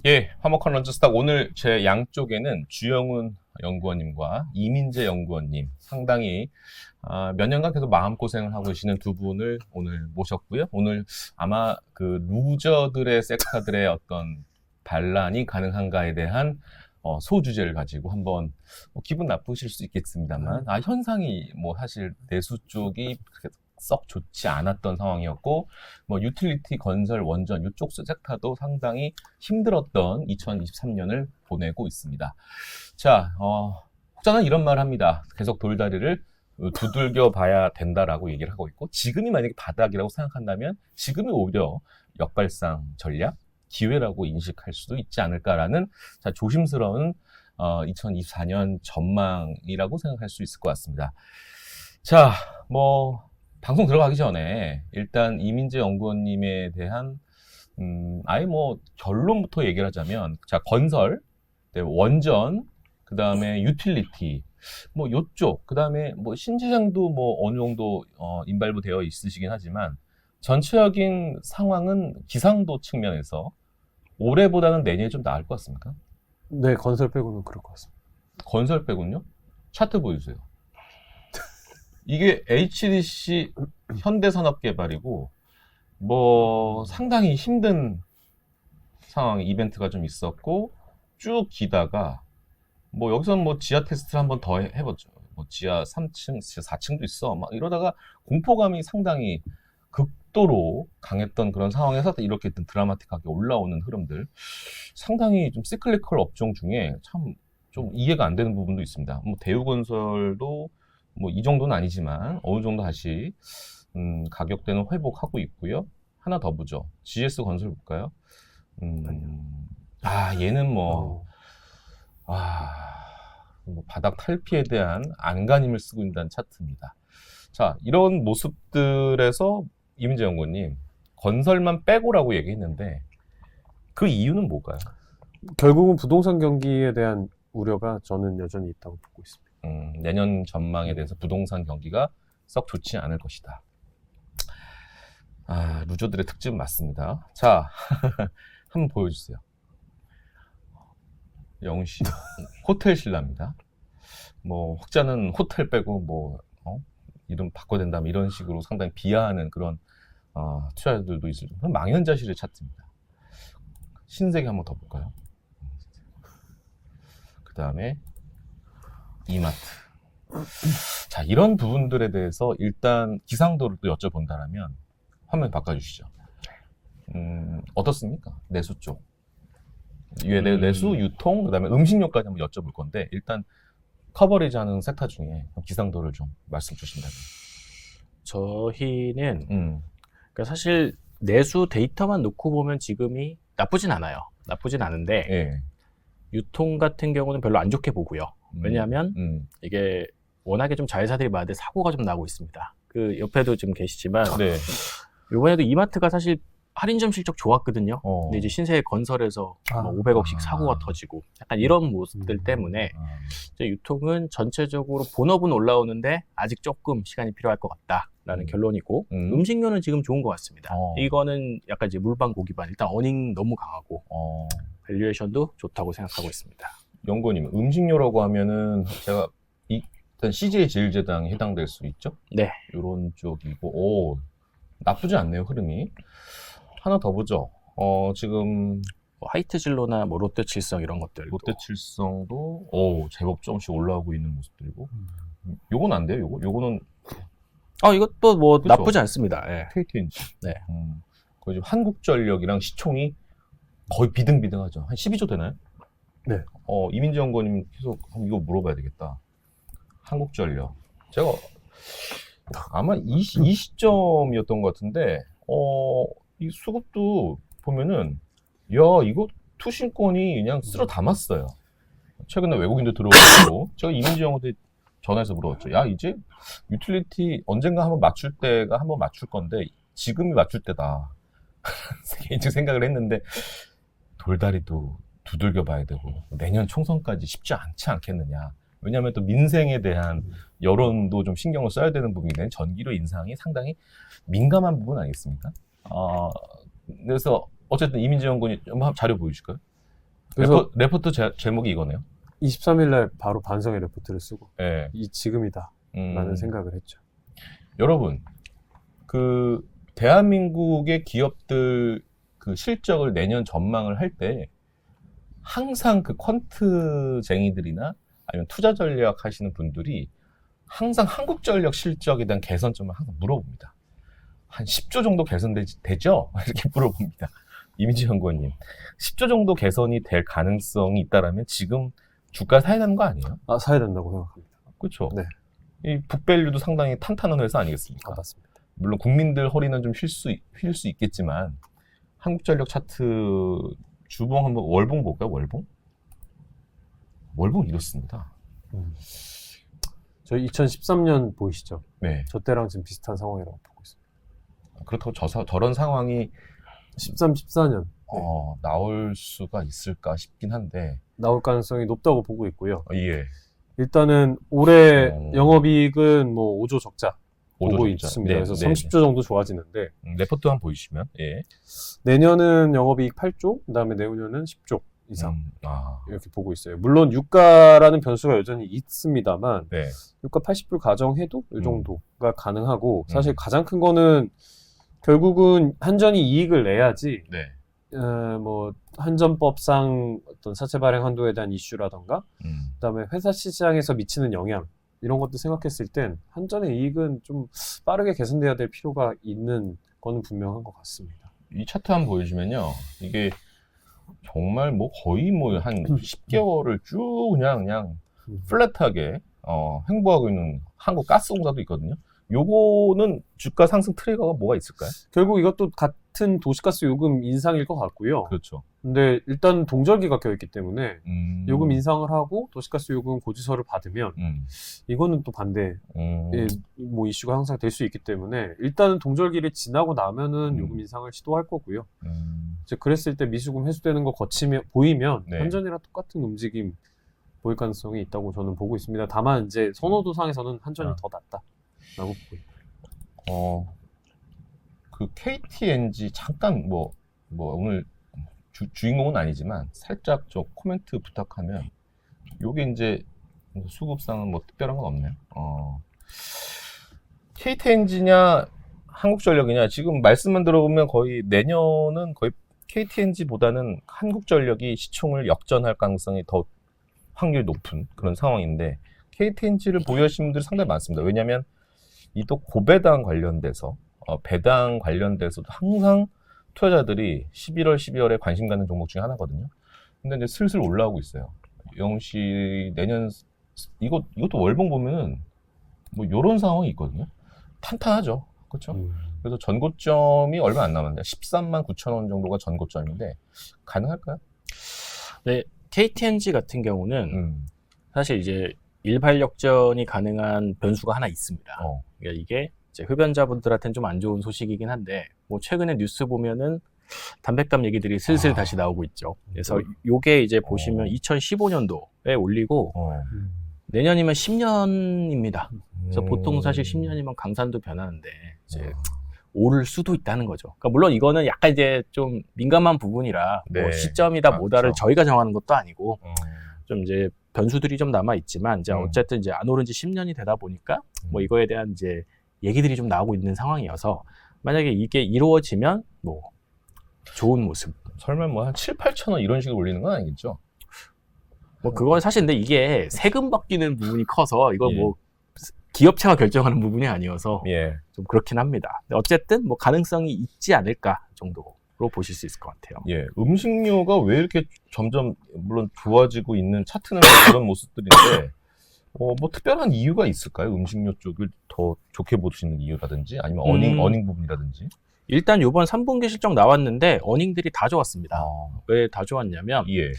예, 화목한 런치스타 오늘 제 양쪽에는 주영훈 연구원님과 이민재 연구원님 상당히 몇 년간 계속 마음고생을 하고 계시는 두 분을 오늘 모셨고요. 오늘 아마 그 루저들의 섹터들의 어떤 반란이 가능한가에 대한 소주제를 가지고 한번 기분 나쁘실 수 있겠습니다만 현상이 뭐 사실 내수 쪽이 그렇게 썩 좋지 않았던 상황이었고 뭐 유틸리티 건설 원전 이쪽 섹터도 상당히 힘들었던 2023년을 보내고 있습니다. 자, 혹자는 이런 말을 합니다. 계속 돌다리를 두들겨 봐야 된다라고 얘기를 하고 있고 지금이 만약에 바닥이라고 생각한다면 지금이 오히려 역발상 전략 기회라고 인식할 수도 있지 않을까라는 자, 조심스러운 2024년 전망이라고 생각할 수 있을 것 같습니다. 자, 뭐 방송 들어가기 전에 일단 이민재 연구원님에 대한 아예 뭐 결론부터 얘기를 하자면 자, 건설, 네, 원전, 그 다음에 유틸리티 뭐 요쪽, 그 다음에 뭐 신재생도 뭐 어느 정도 인발부 되어 있으시긴 하지만 전체적인 상황은 기상도 측면에서 올해보다는 내년이 좀 나을 것 같습니까? 네, 건설 빼고는 그럴 것 같습니다. 건설 빼군요. 차트 보여주세요. 이게 HDC 현대산업개발이고 뭐 상당히 힘든 상황 이벤트가 좀 있었고 쭉 기다가 뭐 여기서는 뭐 지하 테스트를 한번 더 해보죠. 뭐 지하 3층, 지하 4층도 있어. 막 이러다가 공포감이 상당히 극도로 강했던 그런 상황에서 이렇게 드라마틱하게 올라오는 흐름들 상당히 좀 시클리컬 업종 중에 참 좀 이해가 안 되는 부분도 있습니다. 뭐 대우건설도 뭐 이 정도는 아니지만 어느 정도 다시 가격대는 회복하고 있고요. 하나 더 보죠. GS 건설 볼까요? 얘는 뭐 바닥 탈피에 대한 안간힘을 쓰고 있는 차트입니다. 자, 이런 모습들에서 이민재 연구원님 건설만 빼고라고 얘기했는데 그 이유는 뭘까요? 결국은 부동산 경기에 대한 우려가 저는 여전히 있다고 보고 있습니다. 내년 전망에 대해서 부동산 경기가 썩 좋지 않을 것이다. 루저들의 특징 맞습니다. 자, 한번 보여주세요. 영훈 씨, 호텔 신라입니다. 뭐 혹자는 호텔 빼고 뭐 이름 바꿔야 된다 이런 식으로 상당히 비하하는 그런 투자자들도 있을 정도로 망연자실의 차트입니다. 신세계 한번 더 볼까요? 그 다음에 이마트. 자, 이런 부분들에 대해서 일단 기상도를 또 여쭤본다면 화면 바꿔주시죠. 어떻습니까? 내수 쪽. 내수, 유통, 그 다음에 음식료까지 한번 여쭤볼 건데 일단 커버리지 하는 섹터 중에 기상도를 좀 말씀 주신다면. 저희는 그러니까 사실 내수 데이터만 놓고 보면 지금이 나쁘진 않아요. 나쁘진 않은데 예. 유통 같은 경우는 별로 안 좋게 보고요. 왜냐하면 이게 워낙에 좀 자회사들이 많은데 사고가 좀 나고 있습니다. 그 옆에도 좀 계시지만 네. 이번에도 이마트가 사실 할인점 실적 좋았거든요. 근데 이제 신세 건설에서 뭐 500억씩 사고가 터지고 약간 이런 모습들 때문에 이제 유통은 전체적으로 본업은 올라오는데 아직 조금 시간이 필요할 것 같다라는 결론이고 음식료는 지금 좋은 것 같습니다. 이거는 약간 이제 물반 고기반 일단 어닝 너무 강하고 밸류에이션도 좋다고 생각하고 있습니다. 연구원님, 음식료라고 하면은 제가 일단 CJ 제일제당에 해당될 수 있죠? 네. 이런 쪽이고, 나쁘지 않네요, 흐름이. 하나 더 보죠. 지금 뭐 하이트 진로나 뭐 롯데 칠성 이런 것들. 롯데 칠성도 제법 조금씩 올라오고 있는 모습들이고. 요건 안 돼요, 요거는. 이것도 뭐 그쵸? 나쁘지 않습니다. 예. KTNG. 네. 거의 지금 한국전력이랑 시총이 거의 비등비등하죠. 한 12조 되나요? 네. 이민재 연구원님 계속 이거 물어봐야 되겠다. 한국전력. 제가 아마 이 시점이었던 것 같은데, 이 수급도 보면은, 이거 투신권이 그냥 쓸어 담았어요. 최근에 외국인들 들어오고, 제가 이민재 연구한테 전화해서 물어봤죠. 야, 이제 유틸리티 언젠가 한번 맞출 때가 한번 맞출 건데, 지금이 맞출 때다. 개인적인 생각을 했는데, 돌다리도 두들겨 봐야 되고, 내년 총선까지 쉽지 않지 않겠느냐. 왜냐하면 또 민생에 대한 여론도 좀 신경을 써야 되는 부분인데 전기료 인상이 상당히 민감한 부분 아니겠습니까? 그래서 어쨌든 이민재 연구원이 한번 자료 보여줄까요? 그래서 레포트 제목이 이거네요. 23일 날 바로 반성의 레포트를 쓰고 예. 지금이다 라는 생각을 했죠. 여러분, 그 대한민국의 기업들 그 실적을 내년 전망을 할 때 항상 그 퀀트쟁이들이나 아니면 투자 전략 하시는 분들이 항상 한국전력 실적에 대한 개선점을 항상 물어봅니다. 한 10조 정도 개선되죠? 이렇게 물어봅니다. 이민재 연구원님, 10조 정도 개선이 될 가능성이 있다라면 지금 주가 사야 되는 거 아니에요? 아, 사야 된다고 생각합니다. 그렇죠. 네. 이 북밸류도 상당히 탄탄한 회사 아니겠습니까? 아, 맞습니다. 물론 국민들 허리는 좀 휠 수 있겠지만 한국전력 차트 주봉 한번 월봉 볼까요? 월봉 이렇습니다. 저희 2013년 보이시죠? 네. 저 때랑 지금 비슷한 상황이라고 보고 있습니다. 그렇다고 저런 상황이 13, 14년 나올 수가 있을까 싶긴 한데 나올 가능성이 높다고 보고 있고요. 예. 일단은 올해 영업이익은 뭐 5조 적자 5조 보고 적자. 있습니다. 네, 그래서 네, 30조 정도 좋아지는데 레포트 한번 보이시면 예. 내년은 영업이익 8조, 그다음에 내후년은 10조 이상 이렇게 보고 있어요. 물론 유가라는 변수가 여전히 있습니다만 네. 유가 80불 가정해도 이 정도가 가능하고 사실 가장 큰 거는 결국은 한전이 이익을 내야지 네. 뭐 한전법상 어떤 사채 발행 한도에 대한 이슈라던가 그다음에 회사 시장에서 미치는 영향 이런 것도 생각했을 땐 한전의 이익은 좀 빠르게 개선돼야 될 필요가 있는 거는 분명한 것 같습니다. 이 차트 한번 보여주면요. 이게 정말 뭐 거의 뭐 한 10개월을 쭉 그냥 플랫하게 행보하고 있는 한국가스공사도 있거든요. 요거는 주가 상승 트리거가 뭐가 있을까요? 결국 이것도 같은 도시가스 요금 인상일 것 같고요. 그렇죠. 근데 일단 동절기가 껴있기 때문에 요금 인상을 하고 도시가스 요금 고지서를 받으면 이거는 또 반대 뭐 이슈가 항상 될 수 있기 때문에 일단은 동절기를 지나고 나면은 요금 인상을 시도할 거고요. 이제 그랬을 때 미수금 회수되는 거 보이면 네. 한전이랑 똑같은 움직임 보일 가능성이 있다고 저는 보고 있습니다. 다만 이제 선호도상에서는 한전이 더 낫다라고 보고 있고요. 그 KTNG 잠깐 뭐 오늘 주인공은 아니지만 살짝 좀 코멘트 부탁하면 요게 이제 수급상은 뭐 특별한 건 없네요. KTNG냐 한국전력이냐 지금 말씀만 들어보면 거의 내년은 거의 KTNG보다는 한국전력이 시총을 역전할 가능성이 더 확률이 높은 그런 상황인데 KTNG를 보유하시는 분들이 상당히 많습니다. 왜냐하면 이 또 고배당 관련돼서 배당 관련돼서도 항상 투자자들이 11월, 12월에 관심 갖는 종목 중에 하나거든요. 근데 이제 슬슬 올라오고 있어요. 영시 내년 이것도 월봉 보면은 뭐 요런 상황이 있거든요. 탄탄하죠. 그렇죠? 그래서 전고점이 얼마 안 남았는데 13만 9천 원 정도가 전고점인데 가능할까요? 네, KTNG 같은 경우는 사실 이제 일발역전이 가능한 변수가 하나 있습니다. 그러니까 이게 이제 흡연자분들한테는 좀 안 좋은 소식이긴 한데 뭐 최근에 뉴스 보면은 담뱃값 얘기들이 슬슬 다시 나오고 있죠. 그래서 요게 이제 보시면 2015년도에 올리고 내년이면 10년입니다. 그래서 보통 사실 10년이면 강산도 변하는데 이제 오를 수도 있다는 거죠. 그러니까 물론 이거는 약간 이제 좀 민감한 부분이라 네. 뭐 시점이다 뭐다를 그렇죠. 저희가 정하는 것도 아니고 좀 이제 변수들이 좀 남아 있지만 이제 어쨌든 이제 안 오른 지 10년이 되다 보니까 뭐 이거에 대한 이제 얘기들이 좀 나오고 있는 상황이어서 만약에 이게 이루어지면 뭐 좋은 모습. 설마 뭐 한 7, 8천 원 이런 식으로 올리는 건 아니겠죠? 뭐 그건 사실 근데 이게 세금 바뀌는 부분이 커서 이거 예. 뭐 기업체가 결정하는 부분이 아니어서 예. 좀 그렇긴 합니다. 근데 어쨌든 뭐 가능성이 있지 않을까 정도로 보실 수 있을 것 같아요. 예. 음식료가 왜 이렇게 점점 물론 좋아지고 있는 차트는 그런 모습들인데 뭐 특별한 이유가 있을까요? 음식료 쪽을 더 좋게 보시는 이유라든지 아니면 어닝 부분이라든지. 일단 이번 3분기 실적 나왔는데 어닝들이 다 좋았습니다. 왜 다 좋았냐면 예.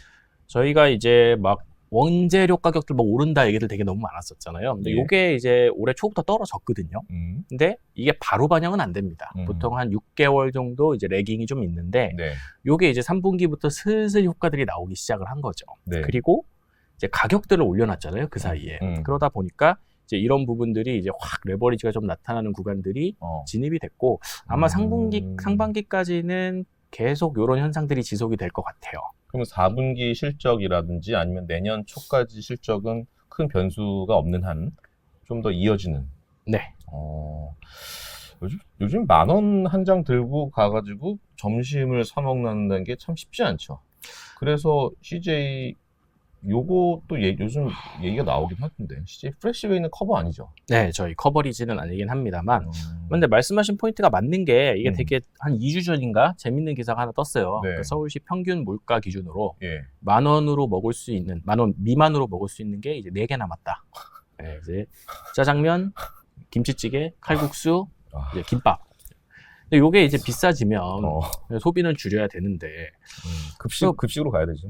저희가 이제 막 원재료 가격들 막 오른다 얘기들 되게 너무 많았었잖아요. 근데 예. 이게 이제 올해 초부터 떨어졌거든요. 근데 이게 바로 반영은 안 됩니다. 보통 한 6개월 정도 이제 레깅이 좀 있는데 네. 요게 이제 3분기부터 슬슬 효과들이 나오기 시작을 한 거죠. 네. 그리고 이제 가격들을 올려놨잖아요. 그 사이에. 그러다 보니까 이제 이런 부분들이 이제 확 레버리지가 좀 나타나는 구간들이 진입이 됐고 아마 상반기까지는 계속 이런 현상들이 지속이 될 것 같아요. 그러면 4분기 실적이라든지 아니면 내년 초까지 실적은 큰 변수가 없는 한 좀 더 이어지는. 네. 요즘 10,000원 한 장 들고 가가지고 점심을 사 먹는다는 게 참 쉽지 않죠. 그래서 CJ 요것도 요즘 얘기가 나오긴 하던데 CJ 프레시웨이는 커버 아니죠? 네, 저희 커버리지는 아니긴 합니다만 근데 말씀하신 포인트가 맞는 게 이게 되게 한 2주 전인가 재밌는 기사가 하나 떴어요. 네. 그 서울시 평균 물가 기준으로 예. 10,000원으로 먹을 수 있는 10,000원 미만으로 먹을 수 있는 게 이제 4개 남았다. 네, 이제 짜장면, 김치찌개, 칼국수, 이제 김밥. 근데 요게 이제 비싸지면 소비는 줄여야 되는데 급식으로 가야 되죠.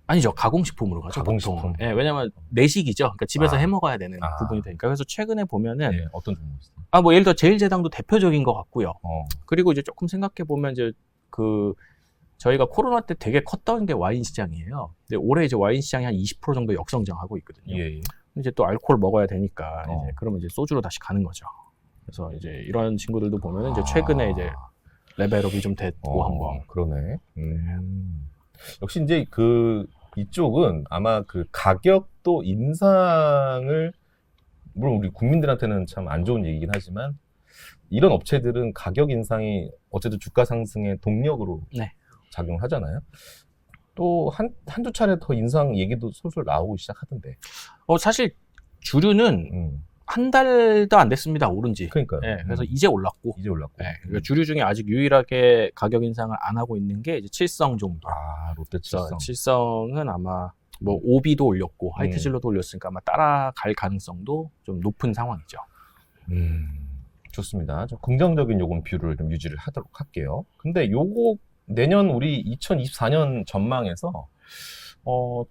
아니죠. 가공식품으로 가죠. 가공식품. 보통. 네, 왜냐면 내식이죠. 그러니까 집에서 해 먹어야 되는 부분이 되니까. 그래서 최근에 보면은 네, 어떤 종목 있어요? 뭐 예를 들어 제일제당도 대표적인 것 같고요. 그리고 이제 조금 생각해 보면 이제 저희가 코로나 때 되게 컸던 게 와인 시장이에요. 근데 올해 이제 와인 시장이 한 20% 정도 역성장하고 있거든요. 예. 이제 또 알코올 먹어야 되니까 이제 그러면 이제 소주로 다시 가는 거죠. 그래서 이제 이런 친구들도 보면은 이제 최근에 이제 레벨업이 좀 됐고 한번. 그러네. 역시 이제 이쪽은 아마 가격도 인상을 물론 우리 국민들한테는 참 안 좋은 얘기긴 하지만 이런 업체들은 가격 인상이 어쨌든 주가 상승의 동력으로 네. 작용을 하잖아요. 또 한두 차례 더 인상 얘기도 솔솔 나오고 시작하던데. 사실 주류는 한 달도 안 됐습니다. 오른 지. 그러니까요. 네, 그래서 이제 올랐고. 네, 그러니까 주류 중에 아직 유일하게 가격 인상을 안 하고 있는 게 이제 칠성 정도. 롯데 칠성. 칠성은 아마 뭐 오비도 올렸고 화이트진로도 올렸으니까 아마 따라갈 가능성도 좀 높은 상황이죠. 좋습니다. 좀 긍정적인 요금 뷰를 좀 유지를 하도록 할게요. 근데 요거 내년 우리 2024년 전망에서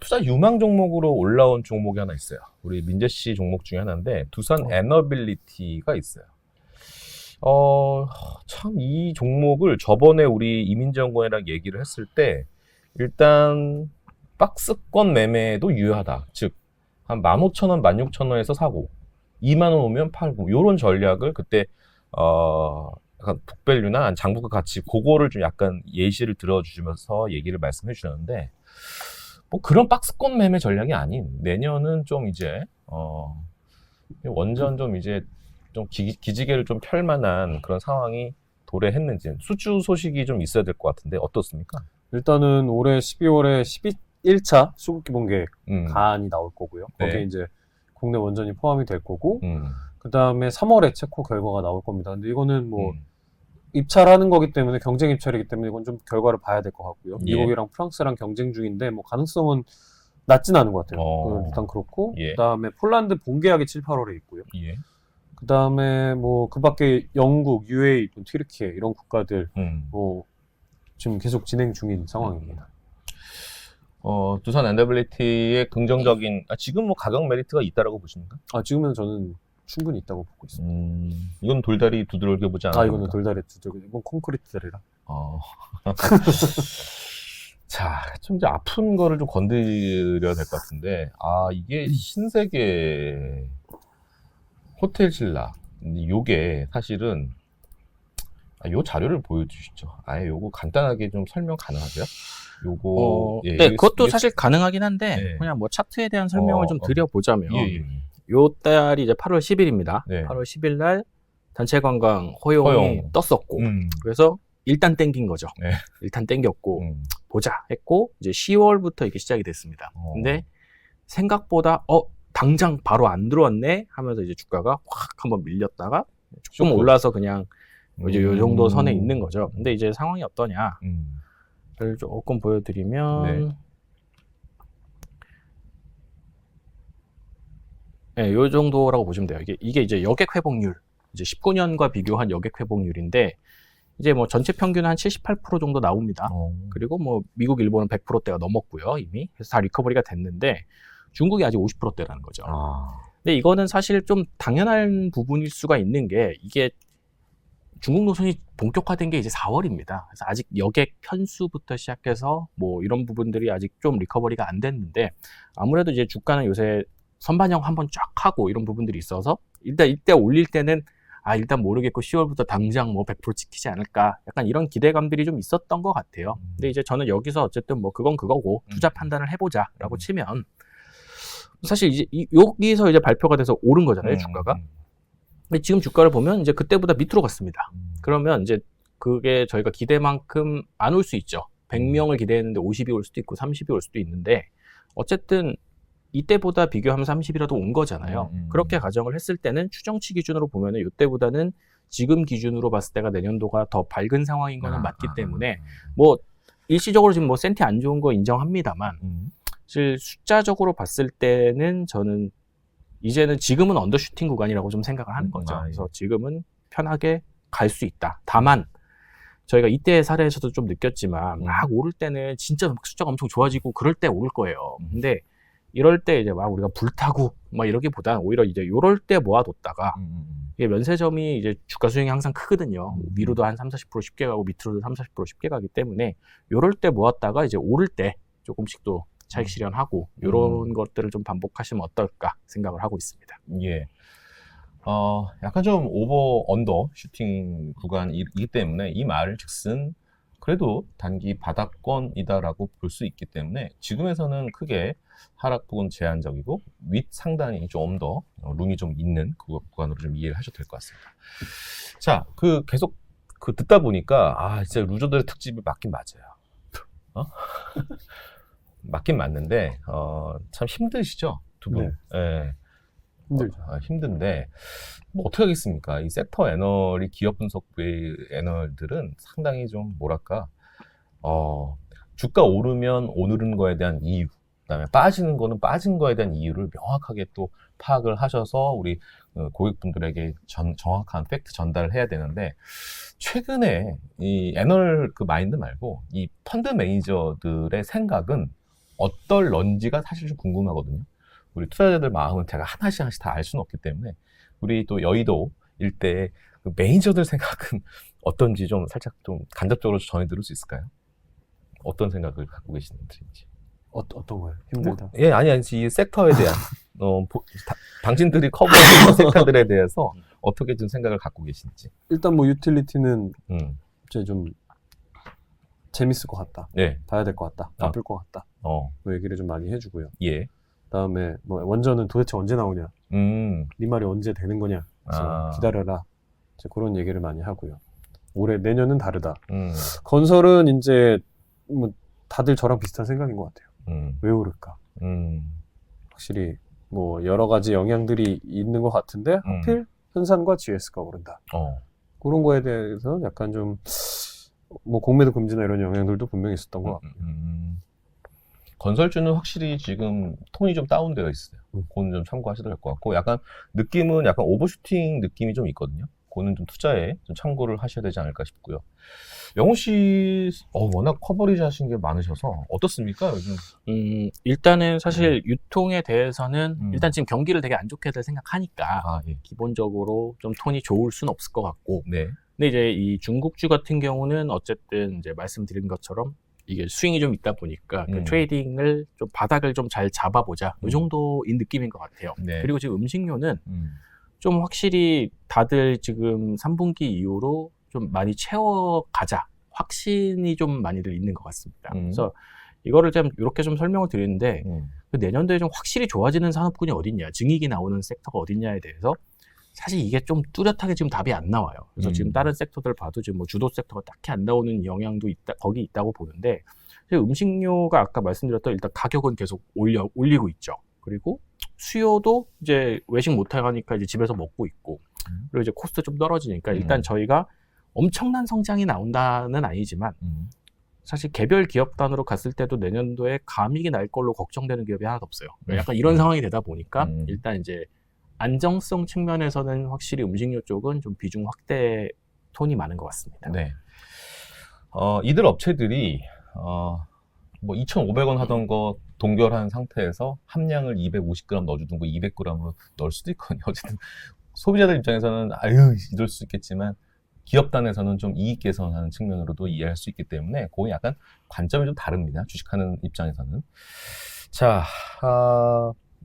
투자 유망 종목으로 올라온 종목이 하나 있어요. 우리 민재 씨 종목 중에 하나인데 두산 에너빌리티가 있어요. 참 이 종목을 저번에 우리 이민재 연구원이랑 얘기를 했을 때 일단 박스권 매매도 유효하다. 즉 한 15,000원, 16,000원에서 사고 2만원 오면 팔고 요런 전략을 그때 약간 북밸류나 장부가 같이 그거를 좀 약간 예시를 들어주시면서 얘기를 말씀해 주셨는데 뭐 그런 박스권 매매 전략이 아닌 내년은 좀 이제 원전 좀 이제 좀 기지개를 좀 펼 만한 그런 상황이 도래했는지 수주 소식이 좀 있어야 될 것 같은데 어떻습니까? 일단은 올해 12월에 11차 수급기본계획 가안이 나올 거고요. 거기에 이제 국내 원전이 포함이 될 거고 그 다음에 3월에 체코 결과가 나올 겁니다. 근데 이거는 뭐 입찰하는 거기 때문에 경쟁 입찰이기 때문에 이건 좀 결과를 봐야 될 것 같고요. 미국이랑 프랑스랑 경쟁 중인데 뭐 가능성은 낮진 않은 것 같아요. 일단 그렇고 그 다음에 폴란드 본계약이 7, 8월에 있고요. 그 다음에 뭐 그 밖에 영국, UAE, 튀르키예 이런 국가들 뭐 지금 계속 진행 중인 상황입니다. 두산 에너빌리티의 긍정적인 지금 뭐 가격 메리트가 있다라고 보십니까? 지금은 저는 충분히 있다고 보고 있습니다. 이건 돌다리 두드러겨 보지 않아요? 이거는 돌다리 두드러겨. 이건 콘크리트 다리라. 자, 좀 이제 아픈 거를 좀 건드려야 될 것 같은데, 이게 신세계 호텔 신라. 요게 사실은, 요 자료를 보여주시죠. 요거 간단하게 좀 설명 가능하세요? 요거, 네, 그것도 사실 가능하긴 한데, 그냥 뭐 차트에 대한 설명을 좀 드려보자면, 요 달이 이제 8월 10일입니다. 8월 10일 날 단체 관광 허용이 떴었고, 그래서 일단 땡긴 거죠. 일단 땡겼고, 보자 했고, 이제 10월부터 이렇게 시작이 됐습니다. 근데 생각보다, 당장 바로 안 들어왔네 하면서 이제 주가가 확 한번 밀렸다가 조금 올라서 그냥 이제 요 정도 선에 있는 거죠. 근데 이제 상황이 어떠냐. 를 조금 보여드리면, 요 정도라고 보시면 돼요. 이게 이제 여객 회복률, 이제 19년과 비교한 여객 회복률인데, 이제 뭐 전체 평균은 한 78% 정도 나옵니다. 그리고 뭐 미국, 일본은 100%대가 넘었고요, 이미. 그래서 다 리커버리가 됐는데, 중국이 아직 50%대라는 거죠. 근데 이거는 사실 좀 당연한 부분일 수가 있는 게, 이게 중국 노선이 본격화된 게 이제 4월입니다. 그래서 아직 여객 편수부터 시작해서 뭐 이런 부분들이 아직 좀 리커버리가 안 됐는데, 아무래도 이제 주가는 요새 선반영 한번 쫙 하고 이런 부분들이 있어서 일단 이때 올릴 때는 일단 모르겠고 10월부터 당장 뭐 100% 지키지 않을까. 약간 이런 기대감들이 좀 있었던 것 같아요. 근데 이제 저는 여기서 어쨌든 뭐 그건 그거고 투자 판단을 해보자라고 치면 사실 이제 여기서 이제 발표가 돼서 오른 거잖아요, 주가가. 근데 지금 주가를 보면 이제 그때보다 밑으로 갔습니다. 그러면 이제 그게 저희가 기대만큼 안 올 수 있죠. 100명을 기대했는데 50이 올 수도 있고 30이 올 수도 있는데 어쨌든 이때보다 비교하면 30이라도 온 거잖아요. 그렇게 가정을 했을 때는 추정치 기준으로 보면은 이때보다는 지금 기준으로 봤을 때가 내년도가 더 밝은 상황인 거는 맞기 때문에 뭐 일시적으로 지금 뭐 센티 안 좋은 거 인정합니다만 사실 숫자적으로 봤을 때는 저는 이제는 지금은 언더슈팅 구간이라고 좀 생각을 하는 거죠. 그래서 지금은 편하게 갈 수 있다. 다만 저희가 이때의 사례에서도 좀 느꼈지만 막 오를 때는 진짜 막 숫자가 엄청 좋아지고 그럴 때 오를 거예요. 근데 이럴 때 이제 막 우리가 불타고 막 이러기보다는 오히려 이제 이럴 때 모아뒀다가 이게 면세점이 이제 주가 스윙이 항상 크거든요. 위로도 한 30-40% 쉽게 가고 밑으로도 30-40% 쉽게 가기 때문에 이럴 때 모았다가 이제 오를 때 조금씩 또 차익 실현하고 이런 것들을 좀 반복하시면 어떨까 생각을 하고 있습니다. 예. 약간 좀 오버 언더 슈팅 구간이기 때문에 이 말 즉슨 그래도 단기 바닥권이다라고 볼 수 있기 때문에 지금에서는 크게 하락폭은 제한적이고 윗 상단이 좀 더 룸이 좀 있는 그 구간으로 좀 이해를 하셔도 될 것 같습니다. 자, 계속 듣다 보니까 진짜 루저들의 특집이 맞긴 맞아요. 맞긴 맞는데 참 힘드시죠, 두 분. 네. 힘들죠. 힘든데 뭐 어떻게 하겠습니까? 이 섹터 애널이 기업 분석부의 애널들은 상당히 좀 뭐랄까 주가 오르면 오르는 거에 대한 이유, 그다음에 빠지는 거는 빠진 거에 대한 이유를 명확하게 또 파악을 하셔서 우리 고객분들에게 정확한 팩트 전달을 해야 되는데 최근에 이 애널 그 마인드 말고 이 펀드 매니저들의 생각은 어떨런지가 사실 좀 궁금하거든요. 우리 투자자들 마음은 제가 하나씩 다 알 수는 없기 때문에 우리 또 여의도 일대 그 매니저들 생각은 어떤지 좀 살짝 좀 간접적으로 전해 들을 수 있을까요? 어떤 생각을 갖고 계시는지. 어떤 거예요? 힘들다. 아니 이 섹터에 대한 당신들이 커버하는 섹터들에 대해서 어떻게 좀 생각을 갖고 계신지. 일단 뭐 유틸리티는 이제 좀 재밌을 것 같다. 네. 봐야 될 것 같다. 바쁠 것 같다. 뭐 얘기를 좀 많이 해주고요. 예. 그다음에 뭐 원전은 도대체 언제 나오냐, 네 말이 언제 되는 거냐, 그래서 기다려라. 이제 그런 얘기를 많이 하고요. 올해 내년은 다르다. 건설은 이제 뭐 다들 저랑 비슷한 생각인 것 같아요. 왜 오를까? 확실히 뭐 여러 가지 영향들이 있는 것 같은데 하필 현산과 GS가 오른다. 그런 거에 대해서 약간 좀 뭐 공매도 금지나 이런 영향들도 분명히 있었던 것 같고요. 건설주는 확실히 지금 톤이 좀 다운되어 있어요. 그거는 좀 참고하셔도 될 것 같고, 약간 느낌은 약간 오버슈팅 느낌이 좀 있거든요. 그거는 좀 투자에 좀 참고를 하셔야 되지 않을까 싶고요. 영호 씨, 워낙 커버리지 하신 게 많으셔서 어떻습니까, 요즘? 일단은 사실 유통에 대해서는 일단 지금 경기를 되게 안 좋게들 생각하니까 예. 기본적으로 좀 톤이 좋을 수는 없을 것 같고, 네. 근데 이제 이 중국주 같은 경우는 어쨌든 이제 말씀드린 것처럼 이게 스윙이 좀 있다 보니까 그 트레이딩을 좀 바닥을 좀 잘 잡아보자 이 정도인 느낌인 것 같아요. 네. 그리고 지금 음식료는 좀 확실히 다들 지금 3분기 이후로 좀 많이 채워가자 확신이 좀 많이들 있는 것 같습니다. 그래서 이거를 좀 이렇게 좀 설명을 드리는데 그 내년도에 좀 확실히 좋아지는 산업군이 어딨냐, 증익이 나오는 섹터가 어딨냐에 대해서 사실 이게 좀 뚜렷하게 지금 답이 안 나와요. 그래서 지금 다른 섹터들 봐도 지금 뭐 주도 섹터가 딱히 안 나오는 영향도 거기 있다고 보는데, 음식료가 아까 말씀드렸던 일단 가격은 계속 올리고 있죠. 그리고 수요도 이제 외식 못하니까 이제 집에서 먹고 있고, 그리고 이제 코스트 좀 떨어지니까 일단 저희가 엄청난 성장이 나온다는 아니지만 사실 개별 기업 단으로 갔을 때도 내년도에 감익이 날 걸로 걱정되는 기업이 하나도 없어요. 약간 이런 상황이 되다 보니까 일단 이제 안정성 측면에서는 확실히 음식료 쪽은 좀 비중 확대 톤이 많은 것 같습니다. 네. 이들 업체들이 뭐 2,500원 하던 거 동결한 상태에서 함량을 250g 넣어주던 거 200g으로 넣을 수도 있거든요. 어쨌든 소비자들 입장에서는 이럴 수 있겠지만 기업단에서는 좀 이익 개선하는 측면으로도 이해할 수 있기 때문에 그건 약간 관점이 좀 다릅니다. 주식하는 입장에서는. 자,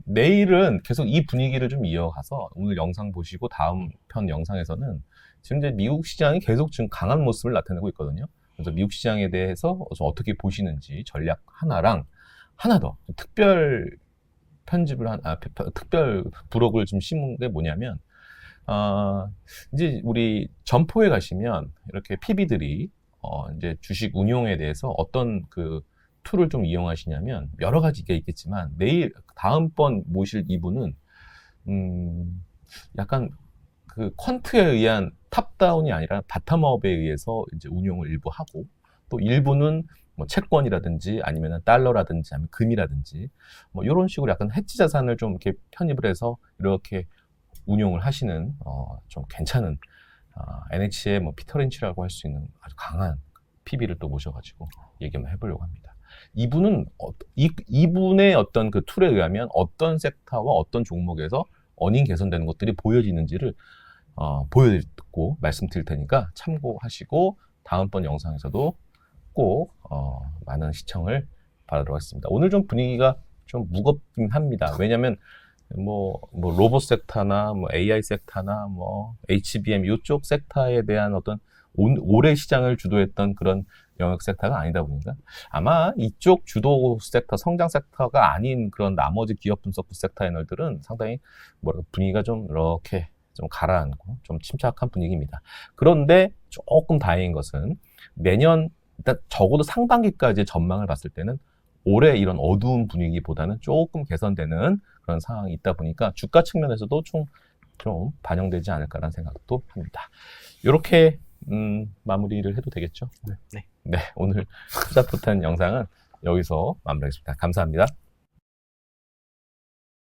내일은 계속 이 분위기를 좀 이어가서 오늘 영상 보시고 다음 편 영상에서는 지금 이제 미국 시장이 계속 지금 강한 모습을 나타내고 있거든요. 그래서 미국 시장에 대해서 어떻게 보시는지 전략 하나랑 하나 더 특별 편집을 특별 부록을 좀 심은 게 뭐냐면, 이제 우리 점포에 가시면 이렇게 PB들이 이제 주식 운용에 대해서 어떤 그 툴을 좀 이용하시냐면 여러 가지가 있겠지만 내일 다음번 모실 이분은 약간 그 퀀트에 의한 탑다운이 아니라 바텀업에 의해서 이제 운용을 일부 하고 또 일부는 뭐 채권이라든지 아니면 달러라든지 아니면 금이라든지 뭐 이런 식으로 약간 해지 자산을 좀 이렇게 편입을 해서 이렇게 운용을 하시는 좀 괜찮은 NH의 뭐 피터 린치라고 할 수 있는 아주 강한 PB를 또 모셔가지고 얘기 한번 해보려고 합니다. 이분은 이분의 어떤 그 툴에 의하면 어떤 섹터와 어떤 종목에서 어닝 개선되는 것들이 보여지는지를 보여드리고 말씀드릴 테니까 참고하시고 다음번 영상에서도 꼭 많은 시청을 바라도록 하겠습니다. 오늘 좀 분위기가 좀 무겁긴 합니다. 왜냐하면 뭐 로봇 섹터나 뭐 AI 섹터나 뭐 HBM 이쪽 섹터에 대한 어떤 올해 시장을 주도했던 그런 영역 섹터가 아니다 보니까 아마 이쪽 주도 섹터, 성장 섹터가 아닌 그런 나머지 기업 분석 섹터 애널들은 상당히 분위기가 좀 이렇게 좀 가라앉고 좀 침착한 분위기입니다. 그런데 조금 다행인 것은 내년 일단 적어도 상반기까지 전망을 봤을 때는 올해 이런 어두운 분위기보다는 조금 개선되는 그런 상황이 있다 보니까 주가 측면에서도 좀 반영되지 않을까라는 생각도 합니다. 이렇게 마무리를 해도 되겠죠? 네. 네, 오늘 투자 포텐 영상은 여기서 마무리하겠습니다. 감사합니다.